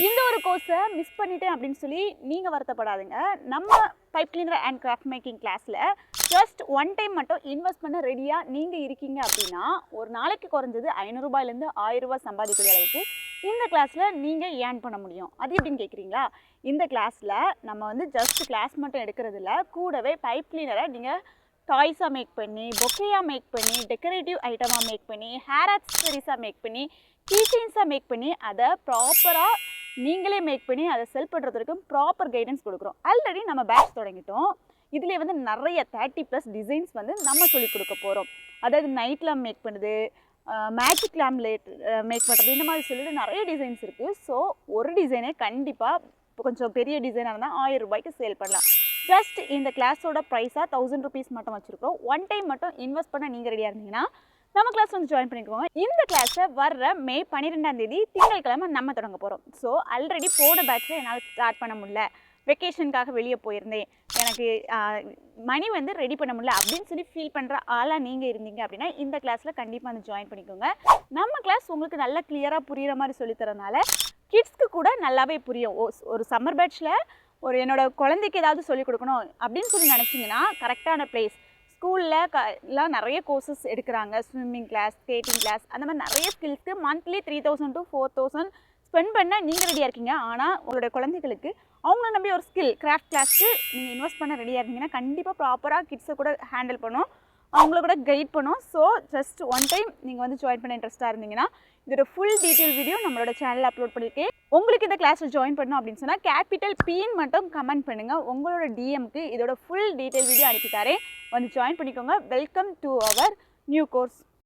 இந்த ஒரு கோர்ஸை மிஸ் பண்ணிட்டேன் அப்படின்னு சொல்லி நீங்கள் வருத்தப்படாதுங்க. நம்ம pipe cleaner and craft making கிளாஸில் ஜஸ்ட் ஒன் டைம் மட்டும் இன்வெஸ்ட் பண்ண ரெடியாக நீங்கள் இருக்கீங்க அப்படின்னா ஒரு நாளைக்கு குறைஞ்சது 500 ரூபாயிலேருந்து 1000 ரூபாய் சம்பாதிக்கிற அளவுக்கு இந்த கிளாஸில் நீங்கள் ஏர்ன் பண்ண முடியும். அது எப்படின்னு கேட்குறீங்களா? இந்த கிளாஸில் நம்ம வந்து ஜஸ்ட் கிளாஸ் மட்டும் எடுக்கிறதில்ல, கூடவே பைப் கிளீனரை நீங்கள் டாய்ஸாக மேக் பண்ணி, பொக்கேயாக மேக் பண்ணி, டெக்கரேட்டிவ் ஐட்டமாக மேக் பண்ணி, ஹேர் ஆக்சசரிஸாக மேக் பண்ணி, கீச்செயின்ஸாக மேக் பண்ணி, அதை ப்ராப்பராக நீங்களே மேக் பண்ணி அதை செல் பண்ணுறதுக்கும் ப்ராப்பர் கைடன்ஸ் கொடுக்குறோம். ஆல்ரெடி நம்ம பேட்ச் தொடங்கிட்டோம். இதிலே வந்து நிறைய 30+ டிசைன்ஸ் வந்து நம்ம சொல்லிக் கொடுக்க போகிறோம். அதாவது நைட் லேம்ப் மேக் பண்ணுது, மேஜிக் லேம்ப் மேக் பண்ணுறது, இந்த மாதிரி சொல்லிட்டு நிறைய டிசைன்ஸ் இருக்குது. ஸோ ஒரு டிசைனே கண்டிப்பாக கொஞ்சம் பெரிய டிசைனாக இருந்தால் 1000 ரூபாய்க்கு சேல் பண்ணலாம். ஜஸ்ட் இந்த கிளாஸோட ப்ரைஸாக 1000 ருபீஸ் மட்டும் வச்சுருக்கோம். ஒன் டைம் மட்டும் இன்வெஸ்ட் பண்ண நீங்கள் ரெடியாக இருந்தீங்கன்னா நம்ம கிளாஸ் வந்து ஜாயின் பண்ணிக்கோங்க. இந்த கிளாஸை வர்ற மே 12ஆம் தேதி திங்கட்கிழமை நம்ம தொடங்க போகிறோம். ஸோ ஆல்ரெடி போன பேட்சில் என்னால் ஸ்டார்ட் பண்ண முடியல, வெக்கேஷனுக்காக வெளியே போயிருந்தேன், எனக்கு மணி வந்து ரெடி பண்ண முடியல அப்படின்னு சொல்லி ஃபீல் பண்ணுற ஆளாக நீங்கள் இருந்தீங்க அப்படின்னா இந்த கிளாஸில் கண்டிப்பாக வந்து ஜாயின் பண்ணிக்கோங்க. நம்ம கிளாஸ் உங்களுக்கு நல்லா கிளியராக புரிகிற மாதிரி சொல்லித்தரனால கிட்ஸ்க்கு கூட நல்லாவே புரியும். ஒரு சம்மர் பேட்சில் ஒரு என்னோட குழந்தைக்கு ஏதாவது சொல்லிக் கொடுக்கணும் அப்படின்னு சொல்லி நினச்சிங்கன்னா கரெக்டான பிளேஸ். ஸ்கூலில் எல்லாம் நிறைய கோர்சஸ் எடுக்கிறாங்க, ஸ்விம்மிங் கிளாஸ், ஸ்கேட்டிங் கிளாஸ், அந்த மாதிரி நிறைய ஸ்கில்ஸ்க்கு மந்த்லி 3000 to 4000 ஸ்பெண்ட் பண்ண நீங்கள் ரெடியாக இருக்கீங்க. ஆனால் உங்களோட குழந்தைகளுக்கு அவங்க நம்பி ஒரு ஸ்கில் கிராஃப்ட் கிளாஸ்க்கு நீங்கள் இன்வெஸ்ட் பண்ண ரெடியாக இருந்தீங்கன்னா கண்டிப்பாக ப்ராப்பராக கிட்ஸை கூட ஹேண்டில் பண்ணும், அவங்கள கூட கைட் பண்ணும். ஸோ ஜஸ்ட் ஒன் டைம் நீங்கள் வந்து ஜாயின் பண்ண இன்ட்ரெஸ்ட்டாக இருந்தீங்கன்னா இதோட ஃபுல் டீட்டெயில் வீடியோ நம்மளோட சேனலில் அப்லோட் பண்ணியிருக்கேன். உங்களுக்கு இந்த கிளாஸில் ஜாயின் பண்ணணும் அப்படின்னு சொன்னால் கேபிட்டல் Pன்னு மட்டும் கமெண்ட் பண்ணுங்கள். உங்களோட டிஎம்க்கு இதோட ஃபுல் டீட்டெயில் வீடியோ அனுப்பித்தாரே, வந்து ஜாயின் பண்ணிக்கோங்க. Welcome to our new course.